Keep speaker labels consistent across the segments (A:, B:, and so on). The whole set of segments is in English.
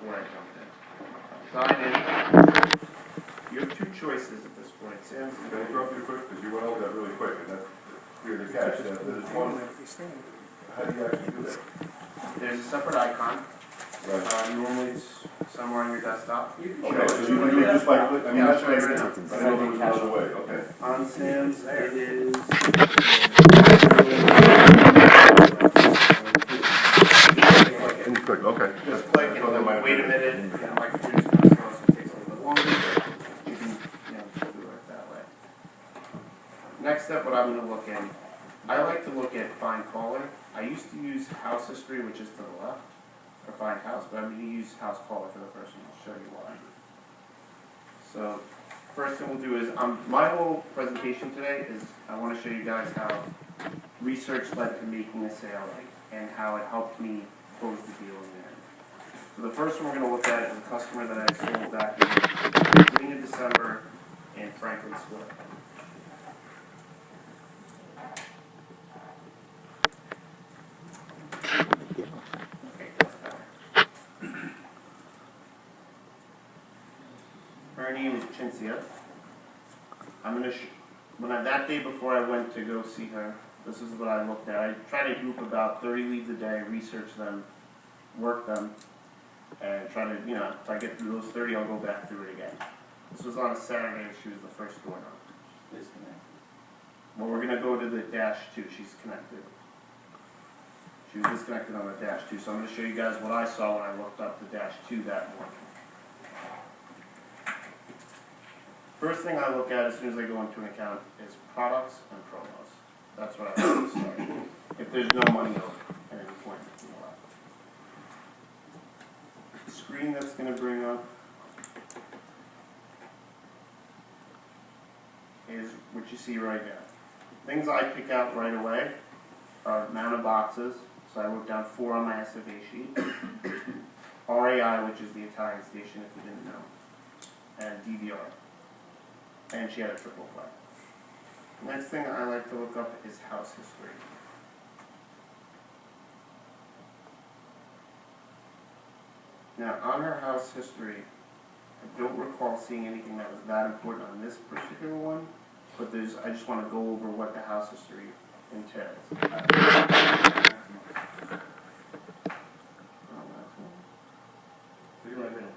A: where I jumped in. Sign in. You have two choices at this point. Sam,
B: can I interrupt you quick? Because you went over that really quick, and that's here to catch that. There's one. How do you actually do that?
A: There's a separate icon.
B: Right.
A: Normally it's somewhere on your desktop.
B: Okay, so you can do it just by click. I mean,
A: Yeah,
B: that's
A: right
B: right.
A: now.
B: I know there was another way. Okay.
A: On Sam's, it is.
B: And you click. Okay.
A: Just click and then wait a minute. My computer's kind of slow, so it takes a little bit longer. You can, do it that way. Next step, what I'm going to look in. I like to look at find caller. I used to use house history, which is to the left, for find house, but I'm going to use house caller for the first one. I'll show you why. So, first thing we'll do is, my whole presentation today is I want to show you guys how research led to making a sale and how it helped me close the deal in the end. So the first one we're going to look at is a customer that I sold back in the beginning of December in Franklin Square. Her name is Chintzia. I'm going to, that day before I went to go see her, this is what I looked at. I try to group about 30 leads a day, research them, work them, and try to, if I get through those 30, I'll go back through it again. This was on a Saturday, and she was the first door knock. Well, we're going to go to the -2. She's connected. She was disconnected on the -2, so I'm going to show you guys what I saw when I looked up the -2 that morning. First thing I look at as soon as I go into an account is products and promos. That's what I like to start. If there's no money owed at any point in the left. The screen that's going to bring up is what you see right now. Things I pick out right away are amount of boxes. So I wrote down 4 on my SFA sheet. RAI, which is the Italian station if you didn't know. And DVR. And she had a triple play. Next thing I like to look up is house history. Now, on her house history, I don't recall seeing anything that was that important on this particular one, but I just want to go over what the house history entails.
B: Do right there.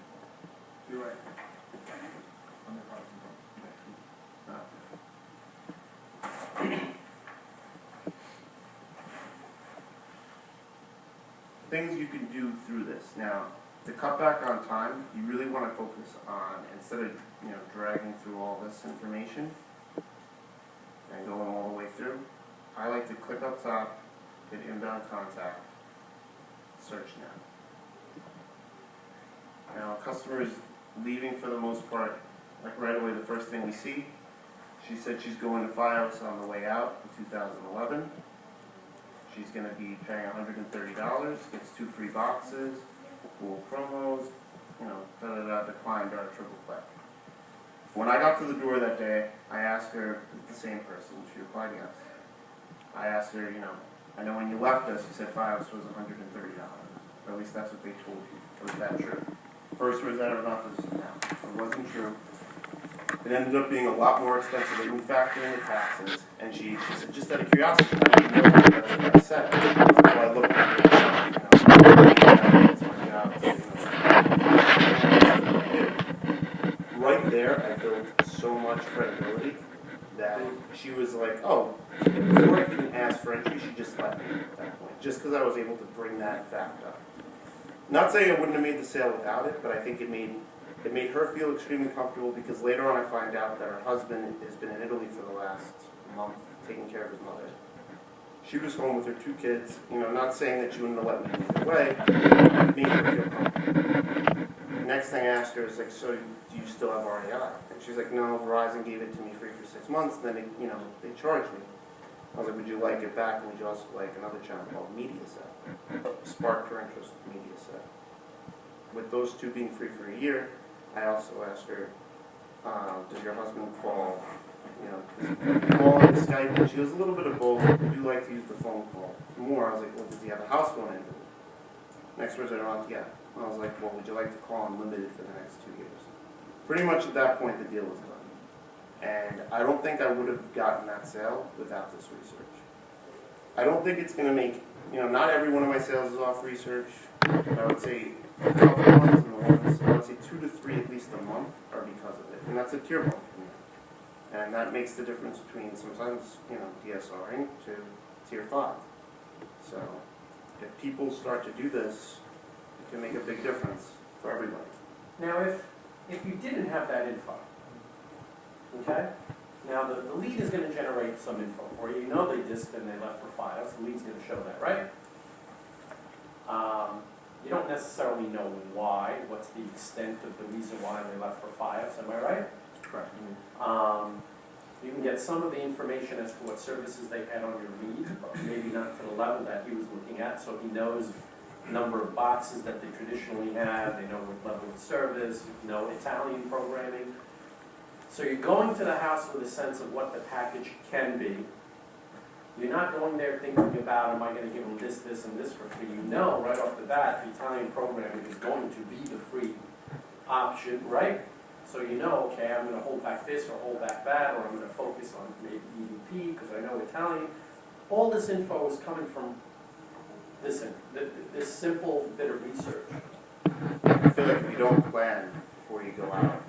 A: Do right. Things you can do through this. Now, to cut back on time, you really want to focus on, instead of dragging through all this information and going all the way through, I like to click up top, hit inbound contact, search now. Now, a customer is leaving for the most part, like right away, the first thing we see. She said she's going to Fios on the way out in 2011. She's going to be paying $130, gets 2 free boxes, cool promos, declined our triple play. When I got to the door that day, I asked her, the same person, she replied yes. I asked her, I know when you left us, you said Fios was $130. Or at least that's what they told you. Was that true? First was that or not? No, it wasn't true. It ended up being a lot more expensive than we factored in the taxes. And she said, just out of curiosity, I didn't know that's what I said. So I looked at it, right there, I built so much credibility that she was like, oh, before I even ask for entry, she just left me at that point. Just because I was able to bring that fact up. Not saying I wouldn't have made the sale without it, but I think it made her feel extremely comfortable because later on I find out that her husband has been in Italy for the last month taking care of his mother. She was home with her 2 kids, not saying that she wouldn't have let me move away, but it made her feel comfortable. The next thing I asked her is like, so do you still have RAI? And she's like, no, Verizon gave it to me free for 6 months, and then they charged me. I was like, would you like it back, and would you also like another channel called Mediaset? Sparked her interest in Mediaset. With those 2 being free for a year, I also asked her, does your husband call, call on Skype? And she goes, a little bit of both. I do like to use the phone call more. I was like, well, does he have a house phone in? Next words I don't have, yeah. I was like, well, would you like to call unlimited for the next 2 years? Pretty much at that point, the deal was done. And I don't think I would have gotten that sale without this research. I don't think it's going to make, not every one of my sales is off research. But I would say a couple ones and the ones, I would say 2 to 3 at least a month are because of it. And that's a tier 1 for me. And that makes the difference between sometimes, DSRing to tier 5. So if people start to do this, it can make a big difference for everybody.
C: Now, if you didn't have that info, okay? Now, the lead is going to generate some info for you. You know they disked and they left for files. The lead's going to show that, right? You don't necessarily know why. What's the extent of the reason why they left for files? Am I right?
A: Correct.
C: You can get some of the information as to what services they had on your lead, but maybe not to the level that he was looking at, so he knows the number of boxes that they traditionally have, they know what level of service, Italian programming. So you're going to the house with a sense of what the package can be. You're not going there thinking about, am I going to give them this, this, and this for free? You know right off the bat, the Italian programming is going to be the free option, right? So you know, okay, I'm going to hold back this or hold back that, or I'm going to focus on maybe EVP because I know Italian. All this info is coming from this simple bit of research.
A: I feel like if you don't plan before you go out,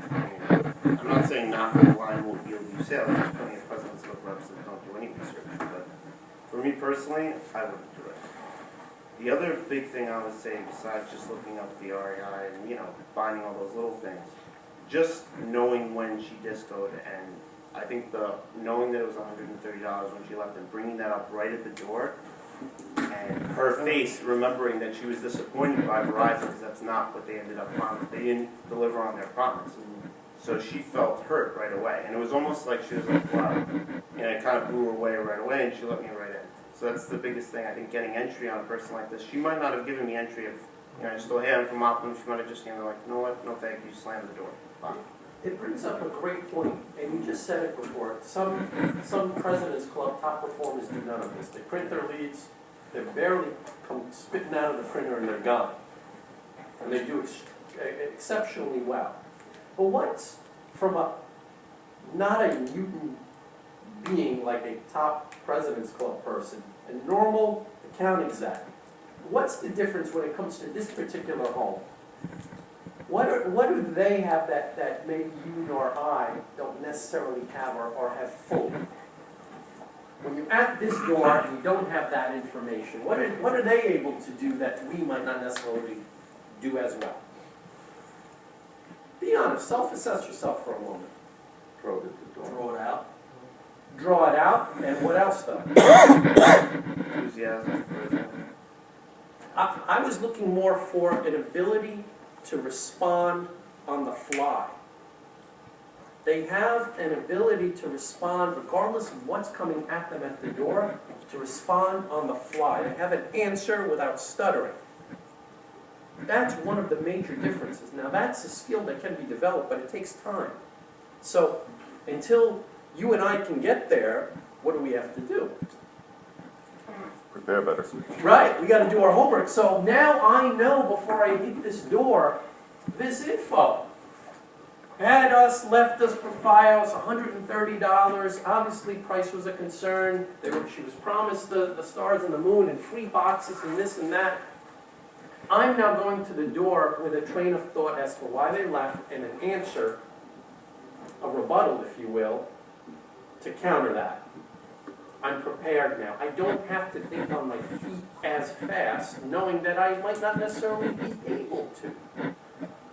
A: I'm not saying knocking the line won't yield you sales. There's plenty of presidents of reps that don't do any research. But for me personally, I wouldn't do it. The other big thing I would say, besides just looking up the REI and finding all those little things, just knowing when she discoed, and I think knowing that it was $130 when she left and bringing that up right at the door, and her face remembering that she was disappointed by Verizon because that's not what they ended up on. They didn't deliver on their promise. So she felt hurt right away. And it was almost like she was like, wow. And it kind of blew her away right away, and she let me right in. So that's the biggest thing, I think, getting entry on a person like this. She might not have given me entry if, just go, hey, I'm from Optimum. She might have just, like, you know what, no thank you, slammed the door. Bye.
C: It brings up a great point, and you just said it before. Some President's Club top performers do none of this. They print their leads, they're barely spitting out of the printer, and they're gone. And they do exceptionally well. But what's from not a mutant being like a top President's Club person, a normal account exec, what's the difference when it comes to this particular home? What do they have that maybe you nor I don't necessarily have or have fully? When you're at this door and you don't have that information, what are they able to do that we might not necessarily do as well? Be honest, self-assess yourself for a moment.
A: Throw it at the door.
C: Draw it out. Draw it out, and what else though?
A: Enthusiasm for it.
C: I was looking more for an ability to respond on the fly. They have an ability to respond regardless of what's coming at them at the door, to respond on the fly. They have an answer without stuttering. That's one of the major differences. Now that's a skill that can be developed, but it takes time. So until you and I can get there, what do we have to do?
B: Prepare better.
C: Right, we got to do our homework. So now I know before I hit this door, this info. Had us, left us for files, $130. Obviously, price was a concern. She was promised the stars and the moon and free boxes and this and that. I'm now going to the door with a train of thought as to why they left and an answer, a rebuttal, if you will, to counter that. I'm prepared now. I don't have to think on my feet as fast, knowing that I might not necessarily be able to.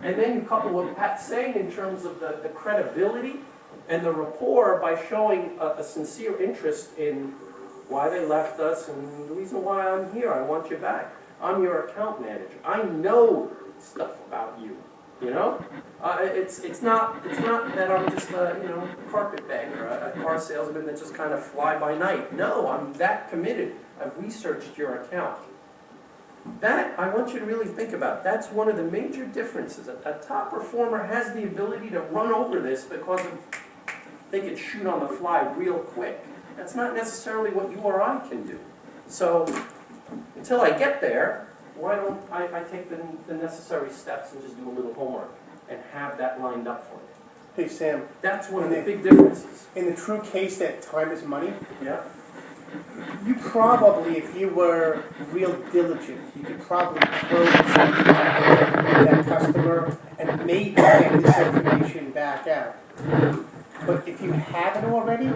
C: And then you couple what Pat's saying in terms of the credibility and the rapport by showing a sincere interest in why they left us and the reason why I'm here. I want you back. I'm your account manager. I know stuff about you. It's not that I'm just a carpetbagger, a car salesman that just kind of fly by night. No, I'm that committed. I've researched your account. That, I want you to really think about. That's one of the major differences. A top performer has the ability to run over this because they can shoot on the fly real quick. That's not necessarily what you or I can do. So, until I get there, why don't I take the necessary steps and just do a little homework and have that lined up for you?
D: Hey, Sam,
C: That's one of the big differences.
D: in the true case that time is money,
C: Yeah.
D: you probably, if you were real diligent, you could probably close that customer and maybe get this information back out. But if you haven't already,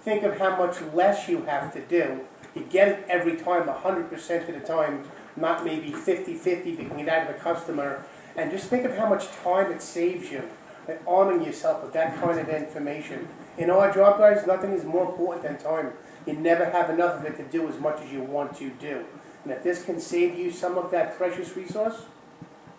D: think of how much less you have to do. You get it every time, 100% of the time, not maybe 50-50 if you can get out of the customer. And just think of how much time it saves you by arming yourself with that kind of information. In our job, guys, nothing is more important than time. You never have enough of it to do as much as you want to do. And if this can save you some of that precious resource,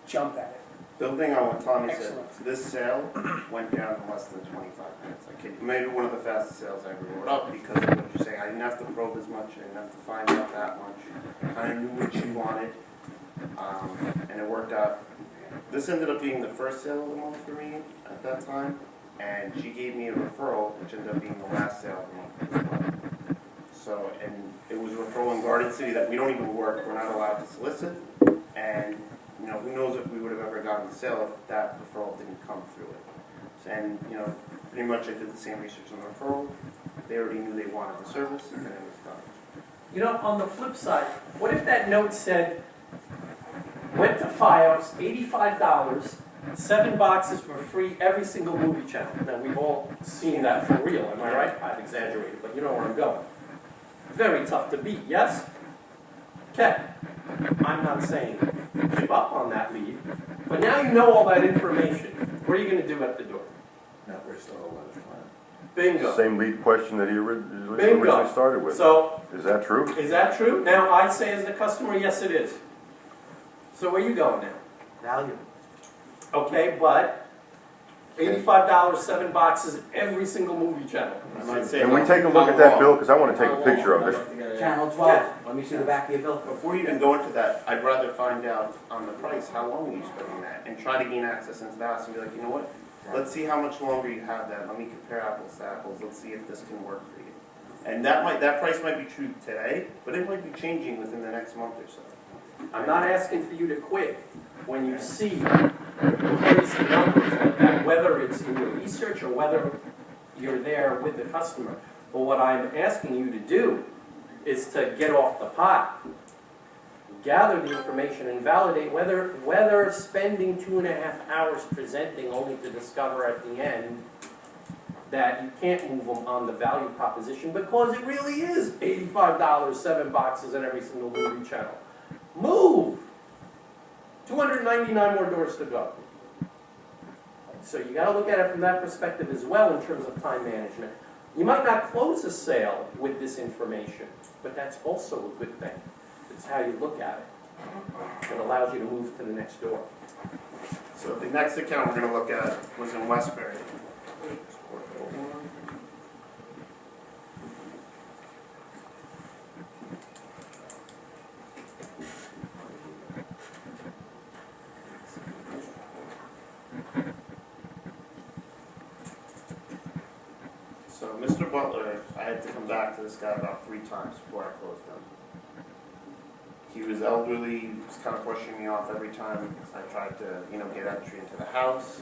D: jump at it.
A: Building on what Tommy
D: Excellent.
A: said, this sale went down in less than 25 minutes. I kid you, maybe one of the fastest sales I ever wrote up because of what you're saying. I didn't have to probe as much, I didn't have to find out that much. I kind of knew what she wanted, and it worked out. This ended up being the first sale of the month for me at that time, and she gave me a referral, which ended up being the last sale of the month as well. So, and it was a referral in Garden City that we don't even work, we're not allowed to solicit, and you know, who knows if we would have ever gotten the sale if that referral didn't come through it. And, you know, pretty much I did the same research on the referral. They already knew they wanted the service, and then it was done.
C: You know, on the flip side, what if that note said, went to FiOS, $85, 7 boxes for free, every single movie channel. Now, we've all seen that for real, am I right? I've exaggerated, but you know where I'm going. Very tough to beat, yes? Okay, I'm not saying give up on that lead, but now you know all that information. What are you going to do at the door?
B: Now, we're still a lot of time.
C: Bingo.
E: Same lead question that he originally
C: Bingo.
E: started with.
C: So,
E: Is that true?
C: is that true? Now, I say as the customer, yes it is. So where you going now?
F: Value.
C: Okay, but $85, 7 boxes, every single movie channel.
A: I might say,
E: Can we take a look at that bill? Because I want to take a picture of it.
F: Channel 12. Let me see the back of your bill.
A: before you even go into that, I'd rather find out on the price, how long are you spending that, and try to gain access into that, and be like, you know what? Let's see how much longer you have that. Let me compare apples to apples. Let's see if this can work for you. And that price might be true today, but it might be changing within the next month or so.
C: I'm not asking for you to quit when you see crazy numbers like that, whether it's in your research or whether you're there with the customer. But what I'm asking you to do is to get off the pot, gather the information, and validate whether spending 2.5 hours presenting only to discover at the end that you can't move them on the value proposition because it really is $85, 7 boxes in every single movie channel. Move! 299 more doors to go. So you got to look at it from that perspective as well in terms of time management. You might not close a sale with this information, but that's also a good thing. It's how you look at it. It allows you to move to the next door.
A: So the next account we're going to look at was in Westbury. So Mr. Butler, I had to come back to this guy about 3 times before I closed him. He was elderly, he was kind of pushing me off every time I tried to, get entry into the house.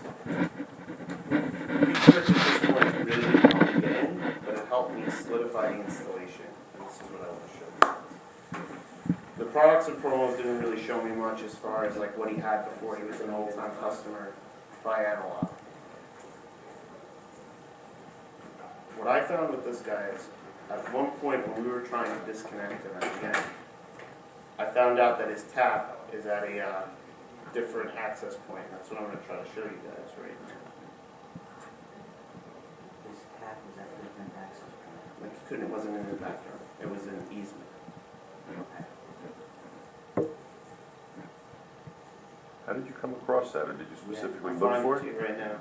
A: Research at this point really didn't help me get in, but it helped me solidify the installation. And this is what I want to show you. The products and promos didn't really show me much as far as like what he had before. He was an old-time customer by analog. What I found with this guy is, at one point when we were trying to disconnect him at the end, I found out that his tap is at a different access point. That's what I'm going to try to show you guys right now.
F: This tap is at a different access point.
A: Like it wasn't in the background. It was an easement.
E: How did you come across that, or did you specifically
A: I'm
E: look
A: finding
E: for
A: it to
E: it?
A: you right now.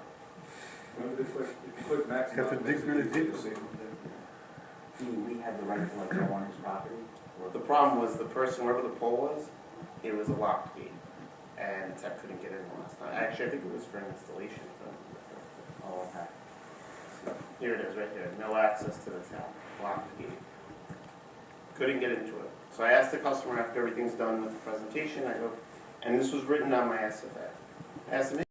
B: If you click maximize.
E: Have to dig really deep.
F: We had the right to like go on his property.
A: The problem was the person, wherever the pole was, it was a locked gate. And tech couldn't get in the last time. Actually, I think it was for an installation.
F: Oh, okay.
A: So, here it is right here. No access to the tap. Locked gate. Couldn't get into it. So So I asked the customer after everything's done with the presentation, I go, and this was written on my SFA. I asked him,